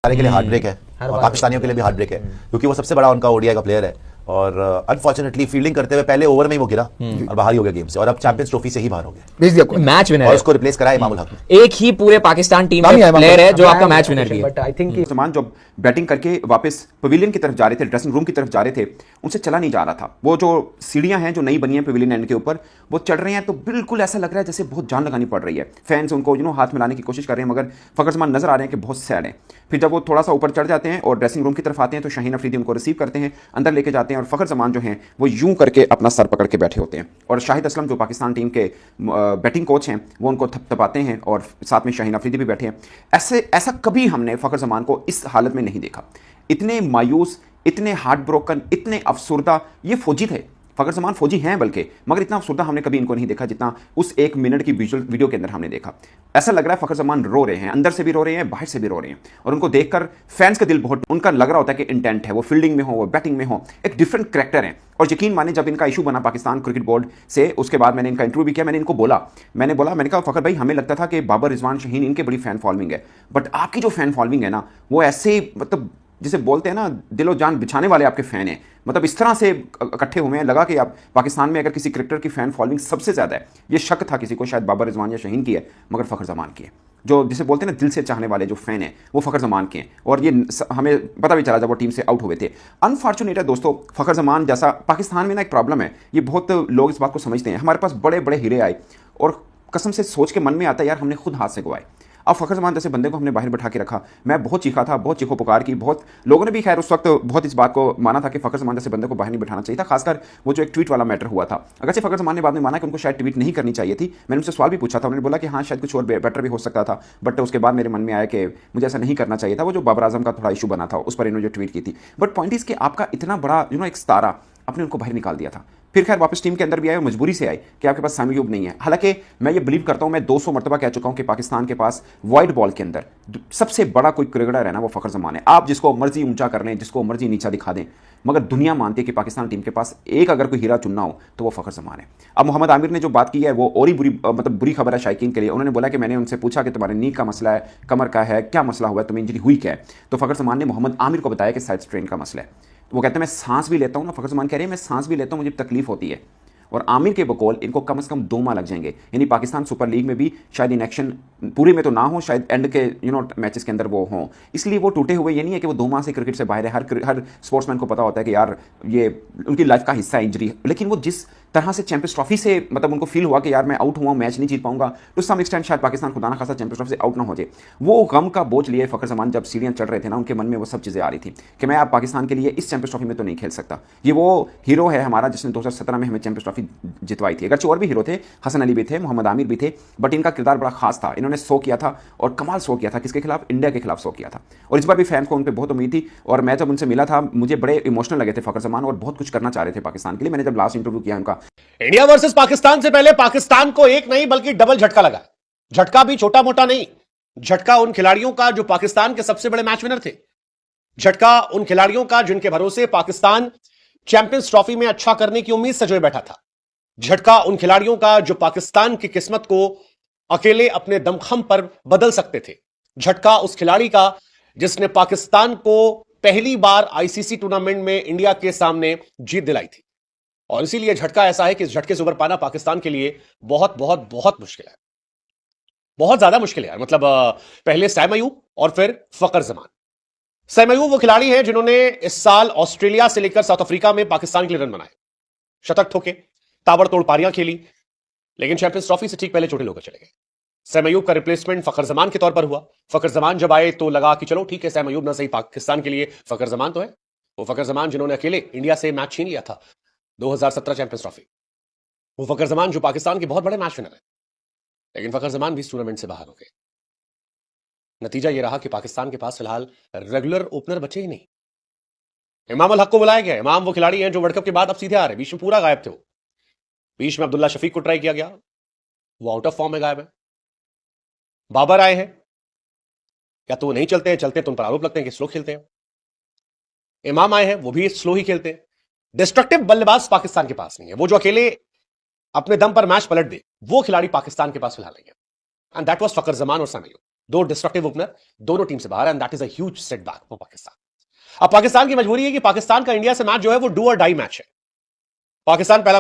सारे के लिए हार्ट ब्रेक है और पाकिस्तानियों के लिए भी हार्ट ब्रेक है, क्योंकि वो सबसे बड़ा उनका ओडीआई का प्लेयर है और अनफॉर्चुनेटली फील्डिंग करते हुए पहले ओवर में ही वो गिरा और बाहर ही हो गया गेम से, और अब चैंपियंस ट्रॉफी से ही बाहर हो गया। मैच विनर और उसको रिप्लेस करा इमाम उल हक ने। एक ही पूरे पाकिस्तान टीम में प्लेयर है जो आपका मैच विनर भी है। बट आई थिंक उस्मान जब बैटिंग करके वापस पवेलियन की तरफ जा रहे थे, ड्रेसिंग रूम की तरफ जा रहे थे, उनसे चला नहीं जा रहा था। वो जो सीढ़ियां हैं जो नई बनी हैं पवेलियन एंड के ऊपर, वो चढ़ रहे हैं तो बिल्कुल ऐसा लग रहा है जैसे बहुत जान लगानी पड़ रही है। फैंस उनको हाथ मिलाने की कोशिश कर रहे हैं, मगर फखर जमान नजर आ रहे हैं कि बहुत सैड हैं। फिर जब वो थोड़ा सा ऊपर चढ़ जाते हैं और ड्रेसिंग रूम की तरफ आते हैं तो शाहीन अफरीदी उनको रिसीव करते हैं, अंदर लेके जाते हैं और फखर जमान जो हैं वो यूं करके अपना सर पकड़ के बैठे होते हैं और शाहिद असलम जो पाकिस्तान टीम के बैटिंग कोच हैं वो उनको थपथपाते हैं और साथ में शाहीन अफरीदी भी बैठे हैं। ऐसा कभी हमने फखर जमान को इस हालत में नहीं देखा। इतने मायूस, इतने हार्ट ब्रोकन, इतने अफसुर्दा। ये फौजी थे, फखर जमान फौजी हैं बल्कि, मगर इतना अफसुर्दा हमने कभी इनको नहीं देखा जितना उस 1 मिनट की विजुअल वीडियो के अंदर हमने देखा। ऐसा लग रहा है फखर जमान रो रहे हैं, अंदर से भी रो रहे हैं, बाहर से भी रो रहे हैं, और उनको देखकर फैंस का दिल बहुत, उनका लग रहा होता है कि इंटेंट है, वो फील्डिंग में हो, वो बैटिंग में हो, एक डिफरेंट करैक्टर है। और यकीन माने जब इनका इशू बना पाकिस्तान क्रिकेट बोर्ड से, उसके बाद मैंने इनका इंटरव्यू भी किया, मैंने इनको बोला, मैंने कहा फखर भाई हमें लगता था कि बाबर रिजवान शाहीन इनके बड़ी फैन फॉलोइंग है, बट आपकी जो फैन फॉलोइंग है ना वो ऐसे मतलब जिसे बोलते हैं ना दिलो जान बिछाने वाले आपके फैन हैं, मतलब इस तरह से इकट्ठे हुए हैं। लगा कि आप पाकिस्तान में अगर किसी क्रिकेटर की फैन फॉलोइंग सबसे ज़्यादा है, ये शक था किसी को शायद बाबर रिजवान या शाहीन की है, मगर फखर जमान की है। जो जिसे बोलते हैं ना दिल से चाहने वाले जो फैन हैं वो फखर जमान के हैं, और ये हमें पता भी चला जब वो टीम से आउट हुए थे। अनफॉर्चुनेट है दोस्तों, फखर जमान जैसा पाकिस्तान में ना एक प्रॉब्लम है, ये बहुत लोग इस बात को समझते हैं। हमारे पास बड़े बड़े हीरे आए और कसम से सोच के मन में आता है यार हमने खुद हाथ से गवाए। अब फखर जमान जैसे बंदे को हमने बाहर बैठा के रखा, मैं बहुत चीखा था, बहुत चीखो पुकार की, बहुत लोगों ने भी खैर उस वक्त बहुत इस बात को माना था कि फखर जमान जैसे बंदे को बाहर नहीं बैठाना चाहिए था। खासकर वो जो एक ट्वीट वाला मैटर हुआ था, अगरचे फखर जमान ने बाद में माना कि उनको शायद ट्वीट नहीं करनी चाहिए थी। मैंने उनसे सवाल भी पूछा था, उन्होंने बोला कि हाँ शायद कुछ और बेटर भी हो सकता था, बट उसके बाद मेरे मन में आया कि मुझे ऐसा नहीं करना चाहिए था। वो जो बाबर आजम का थोड़ा इशू बना था उस पर इन्होंने जो ट्वीट की थी, बट पॉइंट इज कि आपका इतना बड़ा एक सितारा आपने उनको बाहर निकाल दिया था। फिर खैर वापस टीम के अंदर भी आए और मजबूरी से आए कि आपके पास सामी अयूब नहीं है। हालांकि मैं ये बिलीव करता हूं, मैं 200 मरतबा कह चुका हूं कि पाकिस्तान के पास वाइड बॉल के अंदर सबसे बड़ा कोई क्रिकेटर है ना वो फखर जमान है। आप जिसको मर्जी ऊंचा कर लें, जिसको मर्जी नीचा दिखा दें, मगर दुनिया मानती है कि पाकिस्तान टीम के पास एक अगर कोई हीरा चुनना हो तो वो फखर जमान है। अब मोहम्मद आमिर ने जो बात की है वो और ही बुरी खबर है शायकीन के लिए। उन्होंने बोला कि मैंने उनसे पूछा कि तुम्हारे नी का मसला है, कमर का है, क्या मसला हुआ है, तुम्हें इंजरी हुई क्या है? तो फखर जमान ने मोहम्मद आमिर को बताया कि साइड स्ट्रेन का मसला है। वो कहते हैं मैं सांस भी लेता हूँ ना, फखर जमान कह रहे हैं मैं सांस भी लेता हूँ, मुझे तकलीफ होती है। और आमिर के बकौल इनको कम से कम 2 माह लग जाएंगे, यानी पाकिस्तान सुपर लीग में भी शायद इन एक्शन पूरे में तो ना हो, शायद एंड के मैचेस के अंदर वो हों। इसलिए वो टूटे हुए ये नहीं है कि वो 2 माह से क्रिकेट से बाहर है। हर स्पोर्ट्समैन को पता होता है कि यार ये उनकी लाइफ का हिस्सा है इंजरी, लेकिन वो जिस तरह से चैंपियंस ट्रॉफी से मतलब उनको फील हुआ कि यार मैं आउट हुआ, मैच नहीं जीत पाऊंगा, टू सम एक्सटेंट शायद पाकिस्तान खुदा ना खासा चैंपियंस ट्रॉफी से आउट ना हो जाए। वो गम का बोझ लिए फखर जमान जब सीढ़ियां चढ़ रहे थे ना, उनके मन में वो सब चीज़ें आ रही थी कि मैं अब पाकिस्तान के लिए इस चैंपियंस ट्रॉफी में तो नहीं खेल सकता। ये वो हीरो है हमारा जिसने 2017 में हमें चैंपियंस ट्रॉफी जितवाई थी। अगरचे और भी हीरो थे, हसन अली भी थे, मोहम्मद आमिर भी थे, बट इनका किरदार बड़ा खास था। इन्होंने 100 किया था और कमाल 100 किया था। किसके खिलाफ? इंडिया के खिलाफ 100 किया था। और इस बार भी फैंस को उन पर बहुत उम्मीद थी, और मैं जब उनसे मिला था मुझे बड़े इमोशनल लगे थे फखर जमान, और बहुत कुछ करना चाह रहे थे पाकिस्तान के लिए। मैंने जब लास्ट इंटरव्यू किया उनका इंडिया वर्सेस पाकिस्तान से पहले पाकिस्तान को एक नहीं बल्कि डबल झटका लगा। झटका भी छोटा मोटा नहीं, झटका उन खिलाड़ियों का जो पाकिस्तान के सबसे बड़े मैच विनर थे। झटका उन खिलाड़ियों का जिनके भरोसे पाकिस्तान चैंपियंस ट्रॉफी में अच्छा करने की उम्मीद सजोए बैठा था। झटका उन खिलाड़ियों का जो पाकिस्तान की किस्मत को अकेले अपने दमखम पर बदल सकते थे। झटका उस खिलाड़ी का जिसने पाकिस्तान को पहली बार आईसीसी टूर्नामेंट में इंडिया के सामने जीत दिलाई थी। और इसीलिए झटका ऐसा है कि इस झटके से उबर पाना पाकिस्तान के लिए बहुत बहुत बहुत मुश्किल है, बहुत ज्यादा मुश्किल है। मतलब पहले सैम अयूब और फिर फखर जमान। सैम अयूब वो खिलाड़ी हैं जिन्होंने इस साल ऑस्ट्रेलिया से लेकर साउथ अफ्रीका में पाकिस्तान के लिए रन बनाए, शतक ठोके, ताबड़तोड़ पारियां खेली, लेकिन चैंपियंस ट्रॉफी से ठीक पहले छोटे लोग चले गए। सैम अयूब का रिप्लेसमेंट फखर जमान के तौर पर हुआ। फखर जमान जब आए तो लगा कि चलो ठीक है, सैम अयूब ना सही पाकिस्तान के लिए फखर जमान तो है। वो फखर जमान जिन्होंने अकेले इंडिया से मैच छीन लिया था 2017 चैंपियंस ट्रॉफी। वो फखर जमान जो पाकिस्तान के बहुत बड़े मैच विनर है, लेकिन फखर जमान भी इस टूर्नामेंट से बाहर हो गए। नतीजा यह रहा कि पाकिस्तान के पास फिलहाल रेगुलर ओपनर बचे ही नहीं। इमाम उल हक को बुलाया गया। इमाम वो खिलाड़ी हैं जो वर्ल्ड कप के बाद अब सीधे आ रहे, बीच में पूरा गायब थे। वो बीच में अब्दुल्ला शफीक को ट्राई किया गया, वो आउट ऑफ फॉर्म में गायब है। बाबर आए हैं, या तो वो नहीं चलते हैं, चलते हैं तो उन पर आरोप लगते हैं कि स्लो खेलते हैं। इमाम आए हैं, वो भी स्लो ही खेलते हैं। डिस्ट्रक्टिव बल्लेबाज पाकिस्तान के पास नहीं है, वो जो अकेले अपने दम पर मैच पलट दे, वो खिलाड़ी पाकिस्तान के पास फिलहाल नहीं है। एंड दैट वाज फखर जमान और सैम अयूब। दो डिस्ट्रक्टिव ओपनर दोनों टीम से बाहर है, and that is a huge setback for Pakistan. अब पाकिस्तान की मजबूरी है कि पाकिस्तान का इंडिया से मैच जो है वो डू और डाई मैच है। पाकिस्तान पहला